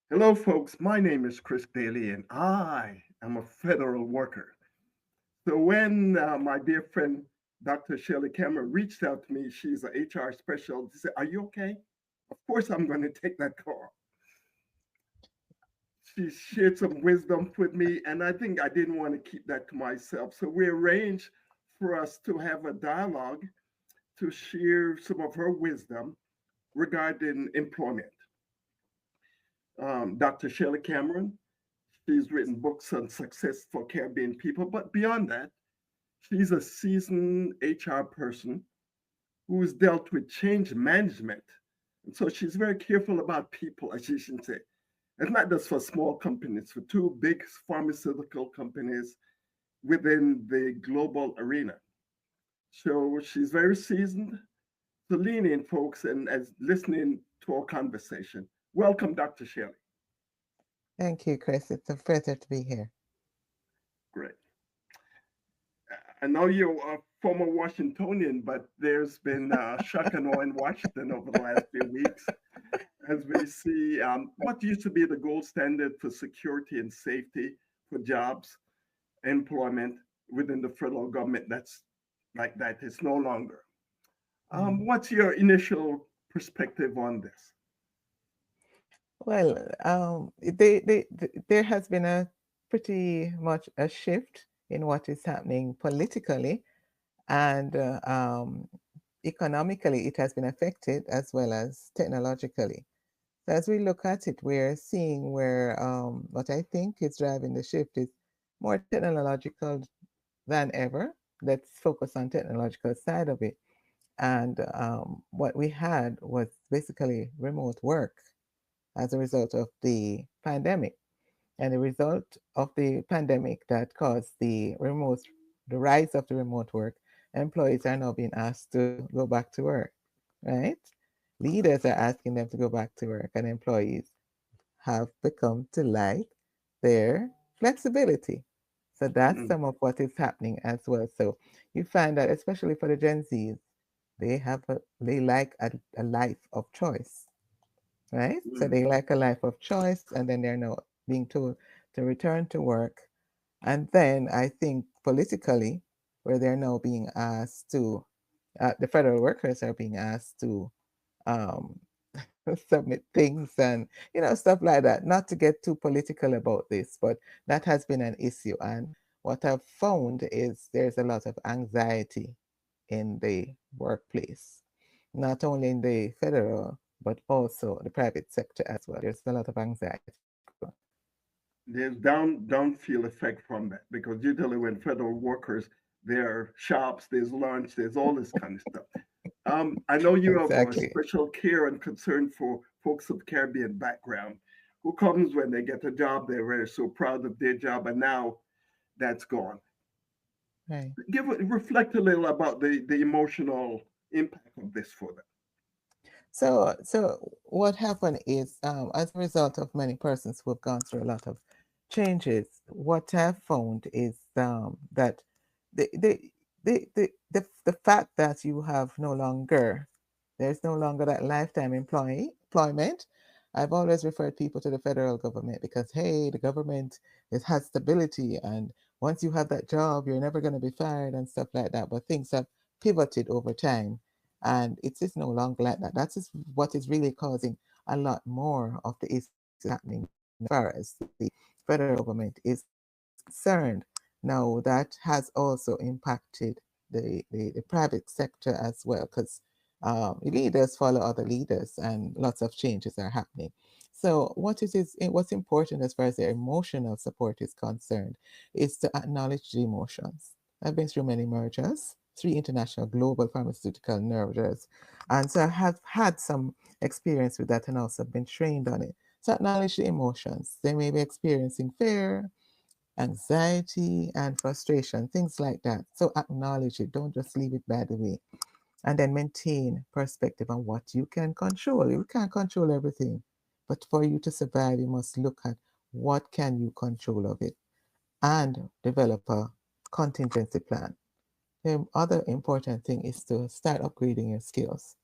Hello, folks. My name is Chris Daley, and I am a federal worker. So, when my dear friend Dr. Shelly Cameron reached out to me, she's an HR specialist. She said, "Are you okay?" Of course, I'm going to take that call. She shared some wisdom with me, and I think I didn't want to keep that to myself. So, we arranged for us to have a dialogue to share some of her wisdom regarding employment. Dr. Shelly Cameron, she's written books on success for Caribbean people, but beyond that, she's a seasoned HR person who's dealt with change management. And so she's very careful about people, as she should say. It's not just for small companies, for two big pharmaceutical companies within the global arena. So she's very seasoned. So lean in, folks, and as listening to our conversation. Welcome, Dr. Shelley. Thank you, Chris. It's a pleasure to be here. Great. I know you're a former Washingtonian, but there's been shock and awe in Washington over the last few weeks as we see what used to be the gold standard for security and safety for jobs, employment within the federal government. That's like that. It's no longer. Mm. What's your initial perspective on this? Well, there has been a pretty much a shift in what is happening politically and economically. It has been affected as well as technologically. So as we look at it, we're seeing where what I think is driving the shift is more technological than ever. Let's focus on technological side of it. And what we had was basically remote work as a result of the pandemic. And the result of the pandemic that caused the rise of the remote work, employees are now being asked to go back to work, right? Leaders are asking them to go back to work, and employees have become to like their flexibility. So that's Mm, some of what is happening as well. So you find that especially for the Gen Zs, they like a life of choice, right? So mm, they like a life of choice, and then they're now being told to return to work. And then I think politically, where they're now being asked to, the federal workers are being asked to um, submit things and stuff like that. Not to get too political about this, but that has been an issue. And what I've found is there's a lot of anxiety in the workplace, not only in the federal, but also the private sector as well. There's a lot of anxiety going on. there's downfield effect from that because usually when federal workers, there are shops, there's lunch, there's all this kind of stuff. I know you have a Exactly. special care and concern for folks of Caribbean background who comes when they get a job, they're very so proud of their job, and now that's gone. Right. Reflect a little about the emotional impact of this for them. So what happened is, as a result of many persons who have gone through a lot of changes, what I've found is that the, the, the fact that you have no longer, there's no longer that lifetime employment. I've always referred people to the federal government because, hey, the government has stability, and once you have that job, you're never going to be fired and stuff like that. But things have pivoted over time, and it is no longer like that. That is what is really causing a lot more of the issues happening as far as the federal government is concerned. Now, that has also impacted the private sector as well, because leaders follow other leaders and lots of changes are happening. So, what's important as far as the emotional support is concerned is to acknowledge the emotions. I've been through many mergers, three international global pharmaceutical mergers, and so I have had some experience with that and also been trained on it. So, acknowledge the emotions. They may be experiencing fear, anxiety, and frustration, things like that. So acknowledge it. Don't just leave it by the way. And then maintain perspective on what you can control. You can't control everything. But for you to survive, you must look at what can you control of it and develop a contingency plan. The other important thing is to start upgrading your skills.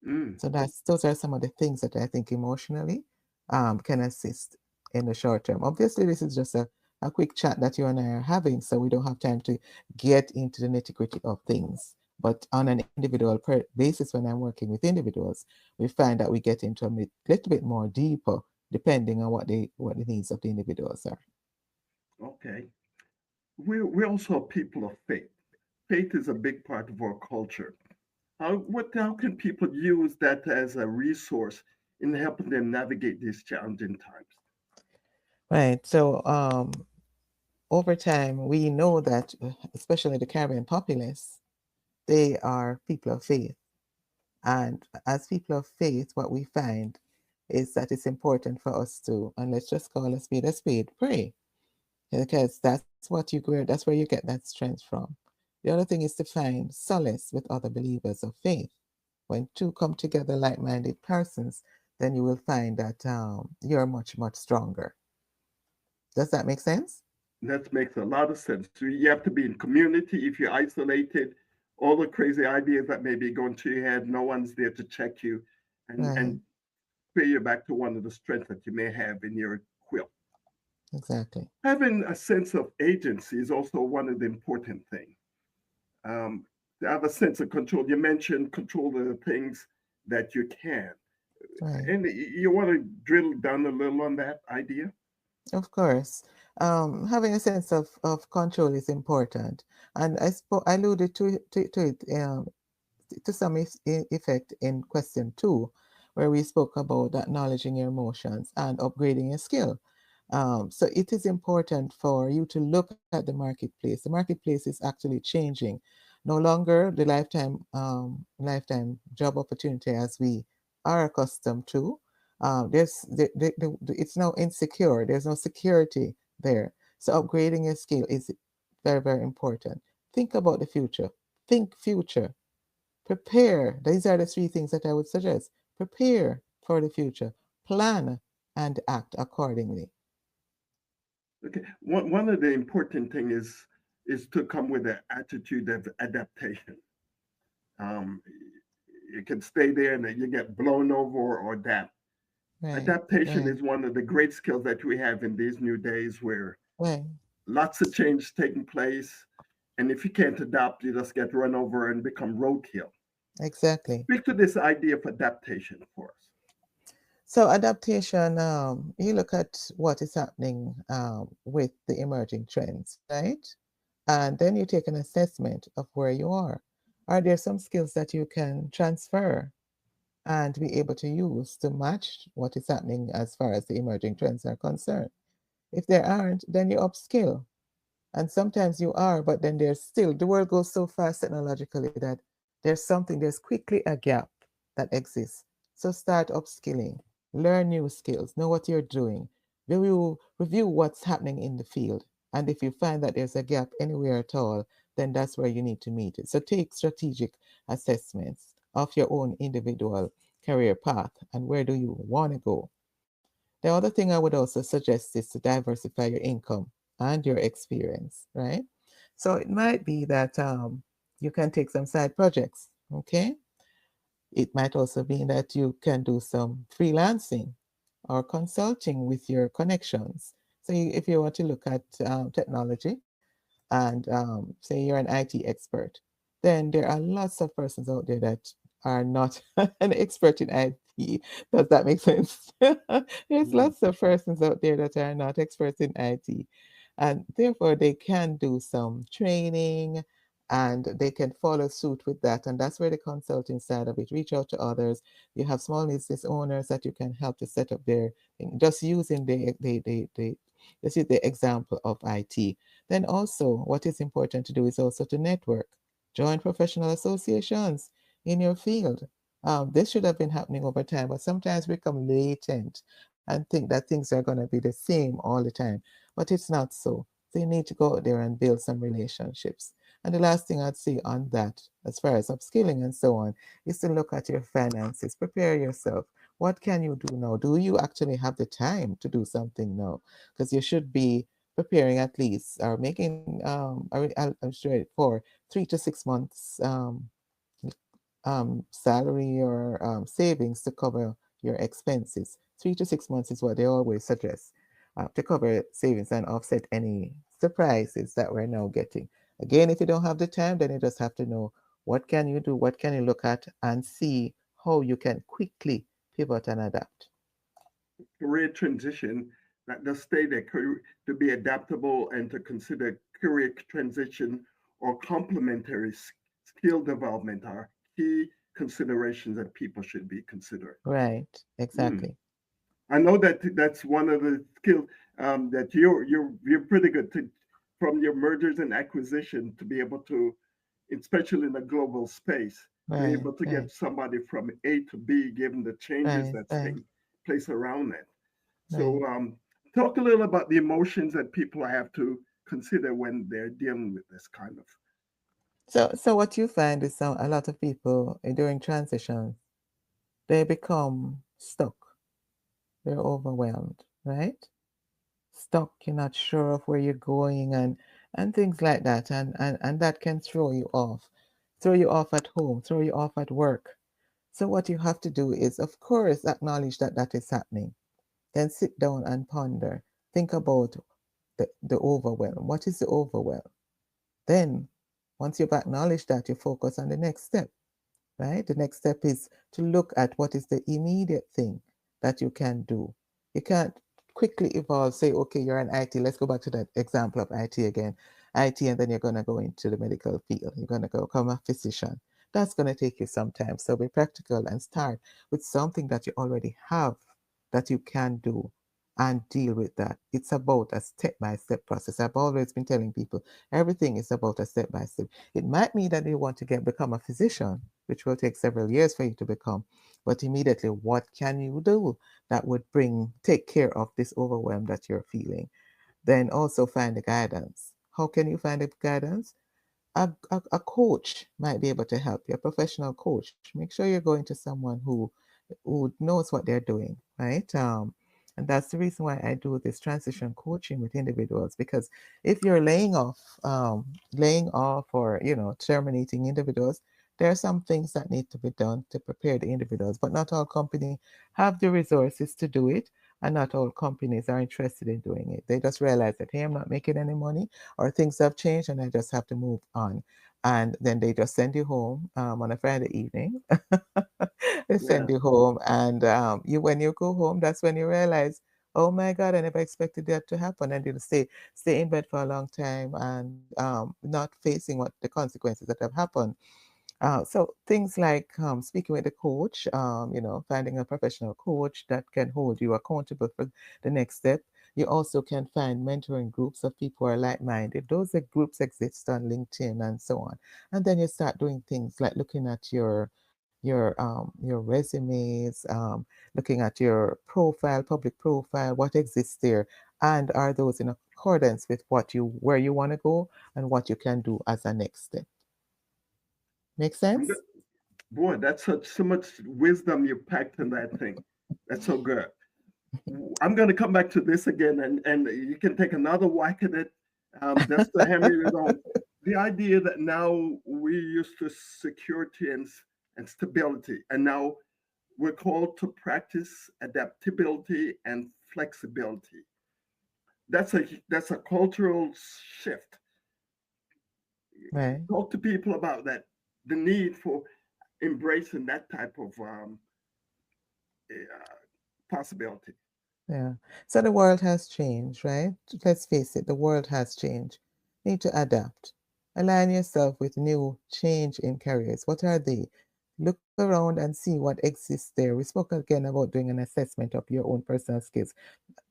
Mm, So those are some of the things that I think emotionally can assist in the short term. Obviously, this is just a quick chat that you and I are having, so we don't have time to get into the nitty gritty of things. But on an individual basis, when I'm working with individuals, we find that we get into a little bit more deeper, depending on what the needs of the individuals are. Okay. We're also people of faith. Faith is a big part of our culture. How can people use that as a resource in helping them navigate these challenging times? Right. So over time, we know that, especially the Caribbean populace, they are people of faith. And as people of faith, what we find is that it's important for us to, and let's just call a spade, pray. Because that's where you get that strength from. The other thing is to find solace with other believers of faith. When two come together, like-minded persons, then you will find that you're much, much stronger. Does that make sense? That makes a lot of sense. So you have to be in community. If you're isolated, all the crazy ideas that may be going to your head, no one's there to check you Right, and pay you back to one of the strengths that you may have in your quilt. exactly. Having a sense of agency is also one of the important things. Um, to have a sense of control. You mentioned control of the things that you can. Right. And you want to drill down a little on that idea? Of course. Having a sense of control is important. And I alluded to it to some effect in question 2, where we spoke about acknowledging your emotions and upgrading your skill. So it is important for you to look at the marketplace. The marketplace is actually changing. No longer the lifetime job opportunity as we are accustomed to. It's now insecure. There's no security there. So upgrading your skill is very, very important. Think about the future. Think future. Prepare. These are the 3 things that I would suggest. Prepare for the future. Plan and act accordingly. Okay. One of the important thing is to come with an attitude of adaptation. Um, you can stay there and then you get blown over or adapt. Right, Adaptation right, is one of the great skills that we have in these new days where right. lots of change taking place. And if you can't adapt, you just get run over and become roadkill. Exactly. Speak to this idea of adaptation for us. So adaptation, you look at what is happening with the emerging trends, right? And then you take an assessment of where you are. Are there some skills that you can transfer and be able to use to match what is happening as far as the emerging trends are concerned? If there aren't, then you upskill. And sometimes you are, but then there's still, the world goes so fast technologically that there's quickly a gap that exists. So start upskilling, learn new skills, know what you're doing, review what's happening in the field. And if you find that there's a gap anywhere at all, then that's where you need to meet it. So take strategic assessments of your own individual career path and where do you want to go. The other thing I would also suggest is to diversify your income and your experience, right? So it might be that you can take some side projects, okay? It might also be that you can do some freelancing or consulting with your connections. So if you want to look at technology and say you're an IT expert, then there are lots of persons out there that are not an expert in IT. Does that make sense? There's Mm. lots of persons out there that are not experts in IT. And therefore, they can do some training and they can follow suit with that. And that's where the consulting side of it, reach out to others. You have small business owners that you can help to set up their thing, just using this is the example of IT. Then also, what is important to do is also to network, join professional associations in your field. This should have been happening over time, but sometimes we become latent and think that things are going to be the same all the time, but it's not so. So you need to go out there and build some relationships. And the last thing I'd say on that, as far as upskilling and so on, is to look at your finances, prepare yourself. What can you do now? Do you actually have the time to do something now? Because you should be preparing at least or making I'm sure for 3 to 6 months salary or savings to cover your expenses. 3 to 6 months is what they always suggest to cover savings and offset any surprises that we're now getting. Again, if you don't have the time, then you just have to know what can you do, what can you look at, and see how you can quickly pivot and adapt. Career transition, that does state that to be adaptable and to consider career transition or complementary skill development are key considerations that people should be considering. Right, Mm. exactly. I know that that's one of the skills that you're pretty good to, from your mergers and acquisition, to be able to, especially in a global space, to be Right, able to right, get somebody from A to B, given the changes right, that's right, taking place around that. right. So, talk a little about the emotions that people have to consider when they're dealing with this kind of. So what you find is a lot of people during transition, they become stuck. They're overwhelmed, right? Stuck, you're not sure of where you're going and things like that. And that can throw you off at home, throw you off at work. So what you have to do is, of course, acknowledge that that is happening. Then sit down and ponder. Think about the overwhelm. What is the overwhelm? Then, once you've acknowledged that, you focus on the next step, right? The next step is to look at what is the immediate thing that you can do. You can't quickly evolve, say, okay, you're an IT. Let's go back to that example of IT again. IT, and then you're going to go into the medical field. You're going to go become a physician. That's going to take you some time. So be practical and start with something that you already have that you can do and deal with that. It's about a step by step process. I've always been telling people everything is about a step by step. It might mean that you want to become a physician, which will take several years for you to become. But immediately, what can you do that would take care of this overwhelm that you're feeling? Then also find the guidance. How can you find the guidance? A coach might be able to help you, a professional coach. Make sure you're going to someone who knows what they're doing, right? And that's the reason why I do this transition coaching with individuals, because if you're laying off or terminating individuals, there are some things that need to be done to prepare the individuals. But not all companies have the resources to do it, and not all companies are interested in doing it. They just realize that, hey, I'm not making any money, or things have changed, and I just have to move on. And then they just send you home on a Friday evening. They Yeah, send you home, and when you go home, that's when you realize, oh my God, I never expected that to happen. And you'll stay in bed for a long time and not facing what the consequences that have happened. So things like speaking with a coach, finding a professional coach that can hold you accountable for the next step. You also can find mentoring groups of people who are like-minded. Those groups exist on LinkedIn and so on. And then you start doing things like looking at your resumes, looking at your profile, public profile, what exists there, and are those in accordance with where you want to go and what you can do as a next step. Make I'm good. sense? Boy, that's so much wisdom you packed in that thing. That's so good. I'm going to come back to this again, and you can take another whack at it. Just to hammer it on the idea that now we're used to security and stability, and now we're called to practice adaptability and flexibility. That's a cultural shift. Right. Talk to people about that, the need for embracing that type of possibility. Yeah. So the world has changed, right? Let's face it, the world has changed. You need to adapt. Align yourself with new change in careers. What are they? Look around and see what exists there. We spoke again about doing an assessment of your own personal skills.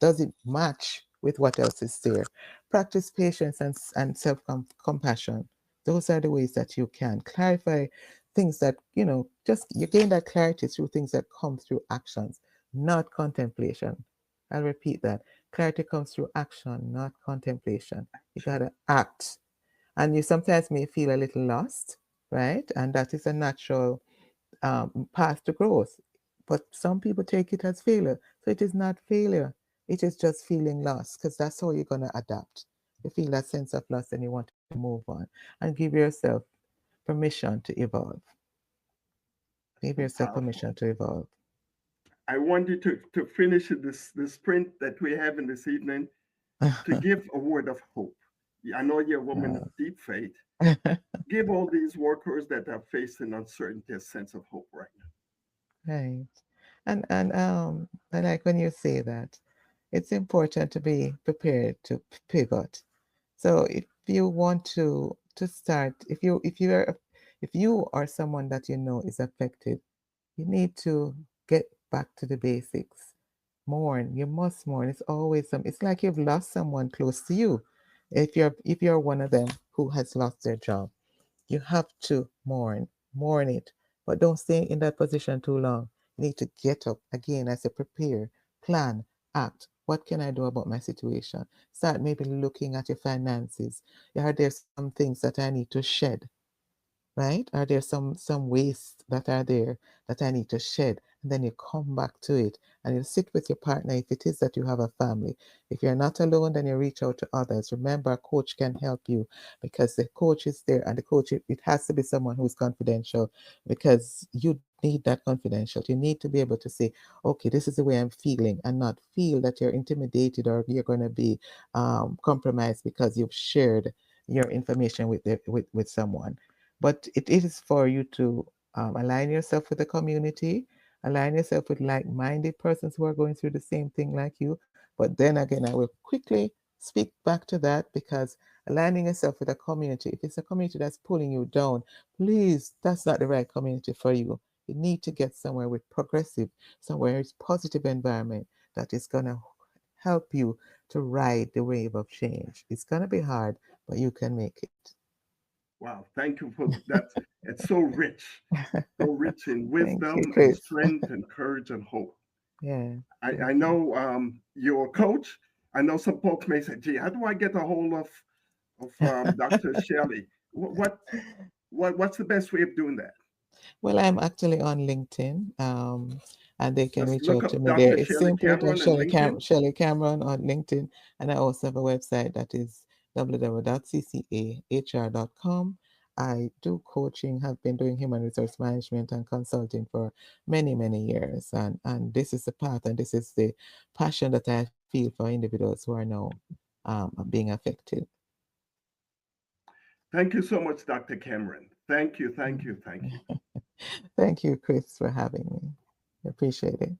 Does it match with what else is there? Practice patience and self compassion. Those are the ways that you can clarify things that, just you gain that clarity through things that come through actions, not contemplation. I'll repeat that. Clarity comes through action, not contemplation. You got to act. And you sometimes may feel a little lost, right? And that is a natural path to growth. But some people take it as failure. So it is not failure. It is just feeling lost, because that's how you're going to adapt. You feel that sense of loss and you want to move on and give yourself permission to evolve. Give So yourself powerful. permission to evolve. I want you to finish this sprint that we're having this evening to give a word of hope. I know you're a woman of deep faith. Give all these workers that are facing uncertainty a sense of hope right now. Right. And I like when you say that it's important to be prepared to pivot. So if you want to start, if you are someone that you know is affected, you need to get back to the basics. Mourn. You must mourn. It's always some. It's like you've lost someone close to you. If you're one of them who has lost their job, you have to mourn it, but don't stay in that position too long. You need to get up again as you prepare, plan, act. What can I do about my situation? Start maybe looking at your finances. Are there some things that I need to shed? Right? Are there some waste that are there that I need to shed? And then you come back to it and you sit with your partner if it is that you have a family. If you're not alone, then you reach out to others. Remember, a coach can help you because the coach is there, and the coach, it has to be someone who's confidential because you need that confidential. You need to be able to say, okay, this is the way I'm feeling, and not feel that you're intimidated or you're going to be compromised because you've shared your information with someone. But it is for you to align yourself with the community, align yourself with like-minded persons who are going through the same thing like you. But then again, I will quickly speak back to that, because aligning yourself with a community, if it's a community that's pulling you down, please, that's not the right community for you. You need to get somewhere with progressive, somewhere it's positive environment that is going to help you to ride the wave of change. It's going to be hard, but you can make it. Wow, thank you for that. It's so rich in Thank you, wisdom and Chris. strength and courage and hope. Yeah, I thank you. know you're a coach. I know some folks may say, "Gee, how do I get a hold of Dr. Shelly?" What's the best way of doing that? Well, I'm actually on LinkedIn, and they can Just reach look out to up me there. Dr. It's Shelley simply just Cameron and LinkedIn. Shelly Cameron on LinkedIn, and I also have a website that is www.ccahr.com. I do coaching, have been doing human resource management and consulting for many years, and this is the path and this is the passion that I feel for individuals who are now being affected. Thank you so much, Dr. Cameron. Thank you, thank Mm. you, thank you. Thank you, Chris, for having me. I appreciate it.